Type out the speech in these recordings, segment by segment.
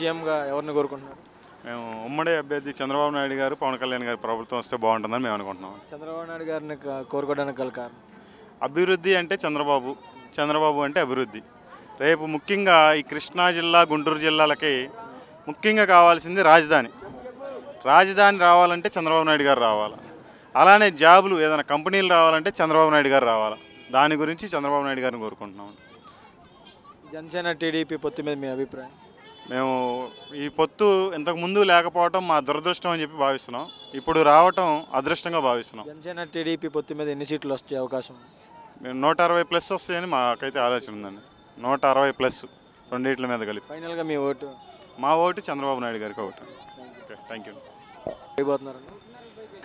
సీఎంగా ఎవరిని కోరుకుంటున్నారు? మేము ఉమ్మడి అభ్యర్థి చంద్రబాబు నాయుడు గారు, పవన్ కళ్యాణ్ గారి ప్రభుత్వం వస్తే బాగుంటుందని మేము అనుకుంటున్నాం. చంద్రబాబు నాయుడు గారిని కోరుకోవడానికి గల కారణం? అభివృద్ధి అంటే చంద్రబాబు, చంద్రబాబు అంటే అభివృద్ధి. రేపు ముఖ్యంగా ఈ కృష్ణా జిల్లా, గుంటూరు జిల్లాలకి ముఖ్యంగా కావాల్సింది రాజధాని. రాజధాని రావాలంటే చంద్రబాబు నాయుడు గారు రావాలి. అలానే జాబులు ఏదైనా కంపెనీలు రావాలంటే చంద్రబాబు నాయుడు గారు రావాలి. దాని గురించి చంద్రబాబు నాయుడు గారిని కోరుకుంటున్నాం. జనసేన టీడీపీ పొత్తు మీద మీ అభిప్రాయం? మేము ఈ పొత్తు ఇంతకుముందు లేకపోవటం మా దురదృష్టం అని చెప్పి భావిస్తున్నాం. ఇప్పుడు రావటం అదృష్టంగా భావిస్తున్నాం. జనసేన టీడీపీ పొత్తు మీద ఎన్ని సీట్లు వచ్చే అవకాశం? మేము 160+ వస్తాయని మాకైతే ఆలోచన ఉందండి. 160+ రెండింటి మీద కలిపి. ఫైనల్గా మీ ఓటు? మా ఓటు చంద్రబాబు నాయుడు గారికి ఓటు. Okay, thank you. అయిపోతున్నారండి.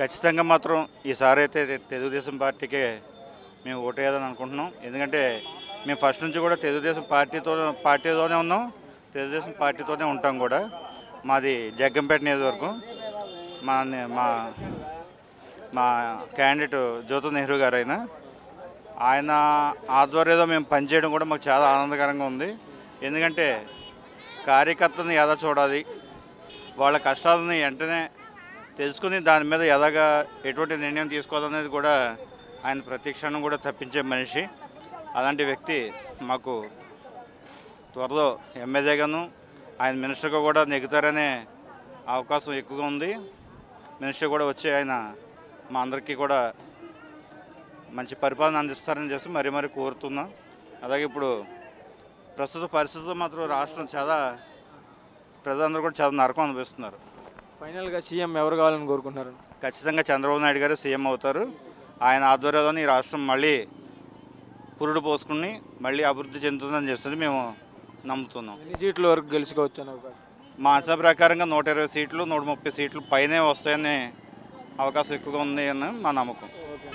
ఖచ్చితంగా మాత్రం ఈసారి అయితే తెలుగుదేశం పార్టీకే మేము ఓటేయాలని అనుకుంటున్నాం. ఎందుకంటే మేము ఫస్ట్ నుంచి కూడా తెలుగుదేశం పార్టీతోనే ఉన్నాం, తెలుగుదేశం పార్టీతోనే ఉంటాం కూడా. మాది జగ్గంపేట నియోజకవర్గం. మా మా క్యాండిడేట్ జ్యోతి నెహ్రూ గారు ఆయన ఆధ్వర్యంలో మేము పనిచేయడం కూడా మాకు చాలా ఆనందకరంగా ఉంది. ఎందుకంటే కార్యకర్తని ఎలా చూడాలి, వాళ్ళ కష్టాలని వెంటనే తెలుసుకుని దాని మీద ఎలాగా ఎటువంటి నిర్ణయం తీసుకోవాలనేది కూడా ఆయన ప్రతి క్షణం కూడా తప్పించే మనిషి. అలాంటి వ్యక్తి మాకు త్వరలో ఎమ్మెల్యేగాను ఆయన మినిస్టర్గా కూడా నెగ్గుతారనే అవకాశం ఎక్కువగా ఉంది. మినిస్టర్ కూడా వచ్చి ఆయన మా అందరికీ కూడా మంచి పరిపాలన అందిస్తారని చెప్పి మరీ కోరుతున్నాం. అలాగే ఇప్పుడు ప్రస్తుత పరిస్థితుల్లో మాత్రం రాష్ట్రం చాలా ప్రజలందరూ కూడా చాలా నరకం అనిపిస్తున్నారు. ఫైనల్గా సీఎం ఎవరు కావాలని కోరుకుంటున్నారు? ఖచ్చితంగా చంద్రబాబు నాయుడు గారు సీఎం అవుతారు. ఆయన ఆధ్వర్యంలోని ఈ రాష్ట్రం మళ్ళీ పురుడు పోసుకుని మళ్ళీ అభివృద్ధి చెందుతుందని చెప్పి మేము నమ్ముతున్నాం. ఎన్ని సీట్ల వరకు గెలుచుకోవచ్చు అని అవకాశం? మా అంచనా ప్రకారంగా 120 సీట్లు, 130 సీట్లు పైనే వస్తాయనే అవకాశం ఎక్కువగా ఉంది అని మా నమ్మకం. Okay,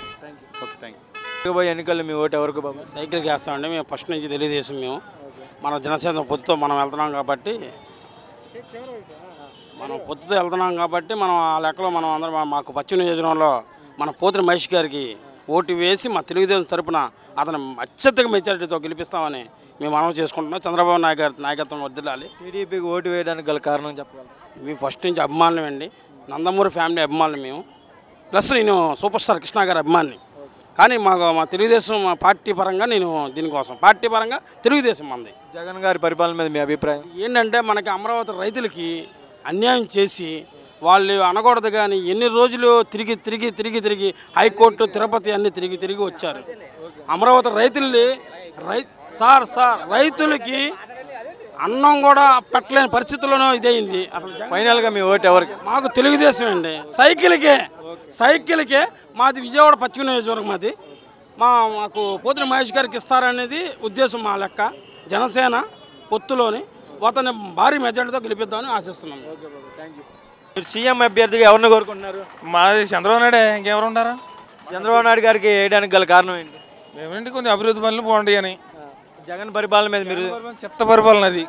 thank you. ఎన్నికల్లో మీ ఓటు ఎవరికి బాబు? సైకిల్కి వేస్తామండి. మేము ఫస్ట్ నుంచి తెలుగుదేశం. మేము మన జనసేన పొత్తుతో మనం వెళ్తున్నాం కాబట్టి మనం ఆ లెక్కలో మనం అందరం మాకు పశ్చిమ నియోజకవర్గంలో మన పోతిన మహేష్ గారికి ఓటు వేసి మా తెలుగుదేశం తరపున అతను అత్యధిక మెజారిటీతో గెలిపిస్తామని మేము మనవి చేసుకుంటున్నాం. చంద్రబాబు నాయుడు గారి నాయకత్వం వర్ధిల్లాలి. టీడీపీకి ఓటు వేయడానికి గల కారణం చెప్పగలరు? మేము ఫస్ట్ నుంచి అభిమానులు అండి. నందమూరి ఫ్యామిలీ అభిమానులు మేము. ప్లస్ నేను సూపర్ స్టార్ కృష్ణ గారి అభిమాని. కానీ మా తెలుగుదేశం పార్టీ పరంగా నేను దీనికోసం పార్టీ పరంగా తెలుగుదేశం మంది. జగన్ గారి పరిపాలన మీద మీ అభిప్రాయం ఏంటంటే మనకి అమరావతి రైతులకి అన్యాయం చేసి వాళ్ళు అనకూడదు కానీ ఎన్ని రోజులు తిరిగి హైకోర్టు, తిరుపతి అన్నీ తిరిగి వచ్చారు. అమరావతి రైతులకి అన్నం కూడా పెట్టలేని పరిస్థితుల్లోనూ ఇదైంది. ఫైనల్గా మీ ఓటు ఎవరికి? మాకు తెలుగుదేశం అండి. సైకిల్కే మాది విజయవాడ పశ్చిమ నియోజకవర్గం. మాది మాకు పోతిన మహేష్ గారికి ఇస్తారనేది ఉద్దేశం. మా లెక్క జనసేన పొత్తులోని అతను భారీ మెజార్టీతో గెలిపిద్దామని ఆశిస్తున్నాం. మీరు సీఎం అభ్యర్థిగా ఎవరిని కోరుకుంటున్నారు? మాది చంద్రబాబు నాయుడే, ఇంకెవరు ఉంటారా? చంద్రబాబు నాయుడు గారికి వేయడానికి గల కారణం ఏంటి? ఏమంటే కొన్ని అభివృద్ధి పనులు బాగుంటాయి అని. జగన్ పరిపాలన మీద మీరు? చెత్త పరిపాలన అది.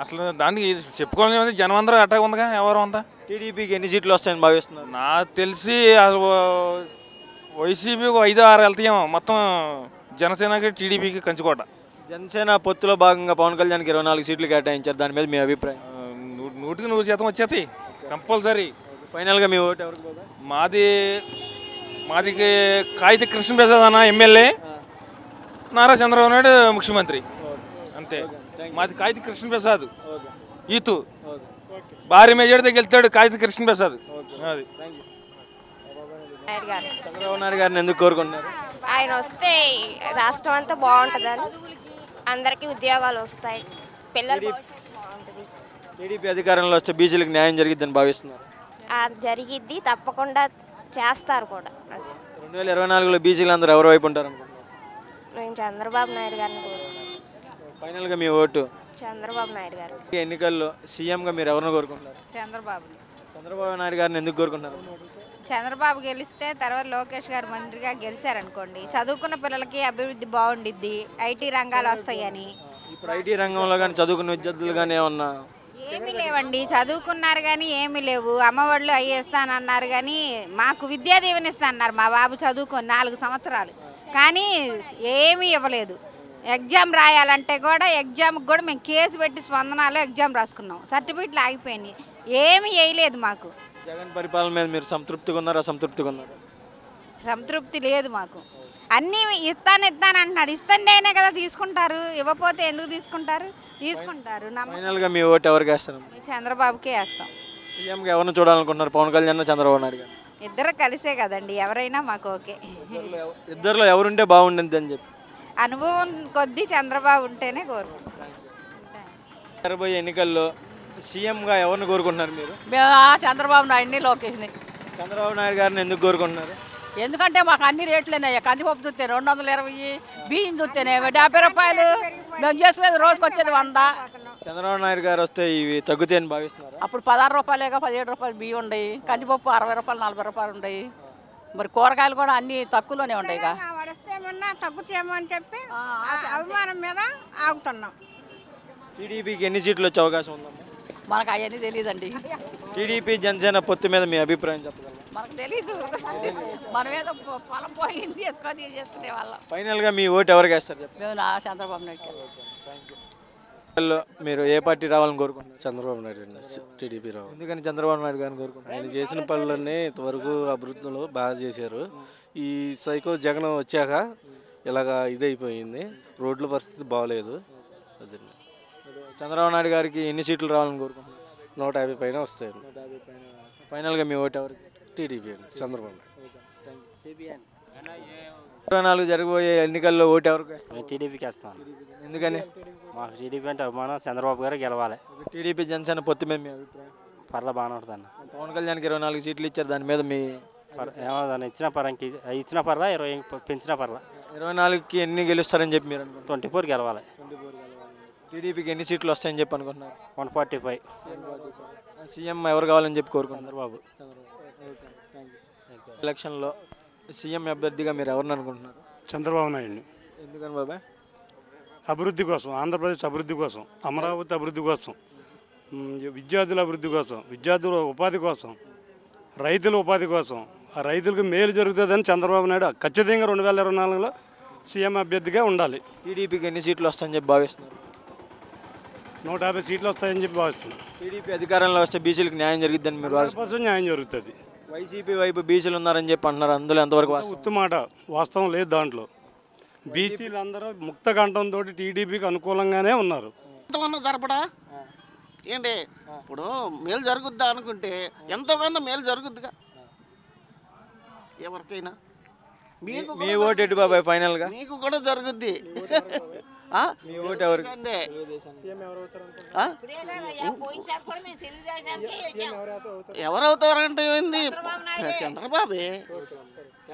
అసలు దానికి చెప్పుకోవాలి. జనం అందరూ అటాక్ ఉందిగా, ఎవరు అంతా. టీడీపీకి ఎన్ని సీట్లు వస్తాయని భావిస్తున్నారు? నాకు తెలిసి అసలు వైసీపీ 5-6 వెళ్తాయేమో. మొత్తం జనసేనకి టీడీపీకి కంచుకోట. జనసేన పొత్తులో భాగంగా పవన్ కళ్యాణ్కి 24 సీట్లు కేటాయించారు. దాని మీద మీ అభిప్రాయం? 100% వచ్చేస్తాయి కంపల్సరీ. ఫైనల్గా మీ ఓటు ఎవరికి పోదా? మాది కాగిత కృష్ణప్రసాద్ అన్న ఎమ్మెల్యే, నారా చంద్రబాబు నాయుడు ముఖ్యమంత్రి. అంతే. మాది కాగిత కృష్ణప్రసాద్ ఈతు భారీ మెజార్టీతో గెలుస్తాడు కాగిత కృష్ణప్రసాద్. అది చంద్రబాబు నాయుడు గారిని ఎందుకు కోరుకుంటున్నారు? ఆయన వస్తే రాష్ట్రం అంతా బాగుంటుందని, అందరికీ ఉద్యోగాలు వస్తాయి, పిల్లలు బాగుంటుంది. టీడీపీ అధికారంలో వస్తే బీసీలకు న్యాయం జరిగిద్దని భావిస్తున్నారు? జరిగిద్ది, తప్పకుండా చేస్తారు కూడా. 2024లో బీసీలు అందరూ ఎవరి వైపు ఉంటారు అనుకుంటున్నారు? నేను చంద్రబాబు నాయుడు గారిని కోరుకుంటున్నాను. ఫైనల్గా మీ ఓటు? చంద్రబాబు నాయుడు గారు. ఎన్నికల్లో సీఎంగా మీరు ఎవరిని కోరుకుంటున్నారు? చంద్రబాబు నాయుడు గారిని ఎందుకు కోరుకుంటున్నారు? చంద్రబాబు గెలిస్తే తర్వాత లోకేష్ గారు మంత్రిగా గెలిచారనుకోండి, చదువుకున్న పిల్లలకి అభివృద్ధి బాగుండిద్ది, ఐటీ రంగాలు వస్తాయని. ఇప్పుడు ఐటీ రంగంలో కానీ చదువుకున్న విద్యార్థులు కానీ ఏమన్నా? ఏమీ లేవండి, చదువుకున్నారు కానీ ఏమీ లేవు. అమ్మఒళ్ళు అవి ఇస్తానన్నారు కానీ మాకు విద్యా దీవెన ఇస్తానన్నారు. మా బాబు చదువుకొని 4 సంవత్సరాలు కానీ ఏమీ ఇవ్వలేదు. ఎగ్జామ్ రాయాలంటే కూడా ఎగ్జామ్కి కూడా మేము కేసు పెట్టి స్పందనలో ఎగ్జామ్ రాసుకున్నాం, సర్టిఫికెట్లు ఆగిపోయినాయి, ఏమీ వేయలేదు మాకు. జగన్ పరిపాలన మీద మీరు సంతృప్తిగా ఉన్నారా అసంతృప్తిగా ఉన్నారా? సంతృప్తి లేదు మాకు. అన్నీ ఇస్తాను అంటున్నాడు, ఇస్తుంటేనే కదా తీసుకుంటారు, ఇవ్వకపోతే ఎందుకు తీసుకుంటారు? తీసుకుంటారు. ఫైనల్గా మీ ఓటు ఎవరికి వేస్తారు? చంద్రబాబుకే వేస్తాం. సీఎంగా ఎవరిని చూడాలనుకుంటున్నారు, పవన్ కళ్యాణ్ చంద్రబాబు నాయుడు గారు? ఇద్దరు కలిసే కదండి, ఎవరైనా మాకు ఓకే. ఇద్దరిలో ఎవరుంటే బాగుండేది అని చెప్పి అనుభవం కొద్దీ చంద్రబాబు ఉంటేనే కోరుకుంటాం. జరగబోయే ఎన్నికల్లో సీఎంగా ఎవరిని కోరుకుంటున్నారు మీరు? చంద్రబాబు నాయుడిని, లోకేష్ని. చంద్రబాబు నాయుడు గారిని ఎందుకు కోరుకుంటున్నారు? ఎందుకంటే మాకు అన్ని రేట్లేనాయ్యా. కందిపప్పు చూస్తే 220, బియ్యం చూస్తేనే 50 రూపాయలు. మేము చేసుకునేది రోజుకి వచ్చేది 100. చంద్రబాబు నాయుడు గారు వస్తే ఇవి తగ్గుతాయని భావిస్తున్నారు. అప్పుడు 16 రూపాయలేగా 17 రూపాయలు బియ్యం ఉన్నాయి, కందిపప్పు 60 రూపాయలు 40 రూపాయలు ఉన్నాయి. మరి కూరగాయలు కూడా అన్ని తక్కువలోనే ఉన్నాయి. వస్తేమన్నా తగ్గుతాయేమో అని చెప్పి అభిమానం మీద ఆగుతున్నాం. టీడీపీకి ఎన్ని సీట్లు వచ్చే అవకాశం ఉందమ్మా? మనకు అవన్నీ తెలియదండి. టీడీపీ జనసేన పొత్తు మీద మీ అభిప్రాయం చెప్పగలరా? మనకు తెలీదు, మనమేదో పొలం పోయి చేసుకొని చేసుకునే వాళ్ళం. ఫైనల్గా మీ ఓటు ఎవరికి వేస్తారు చెప్పండి? మేము చంద్రబాబు నాయుడు. మీరు ఏ పార్టీ రావాలని కోరుకుంటున్నారు? చంద్రబాబు నాయుడు అండి, టీడీపీ రావు. ఎందుకని చంద్రబాబు నాయుడు గారిని కోరుకుంటున్నారు? ఆయన చేసిన పనులన్నీ ఇంతవరకు అభివృద్ధిలో బాగా చేశారు. ఈ సైకో జగన్ వచ్చాక ఇలాగా ఇదైపోయింది, రోడ్ల పరిస్థితి బాగలేదు. అదండి. చంద్రబాబు నాయుడు గారికి ఎన్ని సీట్లు రావాలని కోరుకుంటున్నారు? 150 పైన వస్తాయి. ఫైనల్గా మీ ఓటు ఎవరికి? టీడీపీ అండి, చంద్రబాబు నాయుడు. 24 జరగబోయే ఎన్నికల్లో ఓటు ఎవరికి? టీడీపీకి వేస్తాం. ఎందుకని? మాకు టీడీపీ అంటే అభిమానం, చంద్రబాబు గారు గెలవాలి. టీడీపీ జనసేన పొత్తు మీద మీ అభిప్రాయం? పర్లా బాగానే ఉంటుందన్న. పవన్ కళ్యాణ్కి 24 సీట్లు ఇచ్చారు, దాని మీద మీ ఏమో ఇచ్చిన పరంకి ఇచ్చిన పర్లా, 20 పెంచిన పర్లా. 24కి ఎన్ని గెలుస్తారని చెప్పి మీరు అనుకుంటున్నారు? 24 గెలవాలి. టీడీపీకి ఎన్ని సీట్లు వస్తాయని చెప్పి అనుకుంటున్నారు? 145. సీఎం ఎవరు కావాలని చెప్పి కోరుకుంటున్నారు? చంద్రబాబు. ఎలక్షన్లో సీఎం అభ్యర్థిగా మీరు ఎవరిని అనుకుంటున్నారు? చంద్రబాబు నాయుడిని. ఎందుకని బాబాయ్? అభివృద్ధి కోసం, ఆంధ్రప్రదేశ్ అభివృద్ధి కోసం, అమరావతి అభివృద్ధి కోసం, విద్యార్థుల అభివృద్ధి కోసం, విద్యార్థుల ఉపాధి కోసం, రైతుల ఉపాధి కోసం, ఆ రైతులకు మేలు జరుగుతుందని చంద్రబాబు నాయుడు ఖచ్చితంగా 2024లో సీఎం అభ్యర్థిగా ఉండాలి. టీడీపీకి ఎన్ని సీట్లు వస్తాయని చెప్పి భావిస్తున్నారు? 150 సీట్లు వస్తాయని చెప్పి భావిస్తున్నాం. టీడీపీ అధికారంలో వస్తే బీసీలకు న్యాయం జరిగిద్దని మీరు భావిస్తున్నారు? 100% న్యాయం జరుగుతుంది. వైసీపీ వైపు బీసీలు ఉన్నారని చెప్పి అంటున్నారు, అందులో ఎంతవరకు ఉత్తు మాట, వాస్తవం లేదు దాంట్లో. బీసీలు అందరూ ముక్త కంఠంతో టీడీపీకి అనుకూలంగానే ఉన్నారు. జరపడా ఏంటి ఇప్పుడు మేలు జరుగుద్దా అనుకుంటే ఎంతమంది మేలు జరుగుద్దిగా ఎవరికైనా. మీ ఓటు ఎటు బాబాయ్ ఫైనల్గా? మీకు కూడా జరుగుద్ది. మీ ఓటు ఎవరికి? ఎవరవుతారంటే ఏంది, చంద్రబాబే.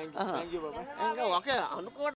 ఇంకా ఓకే అనుకో.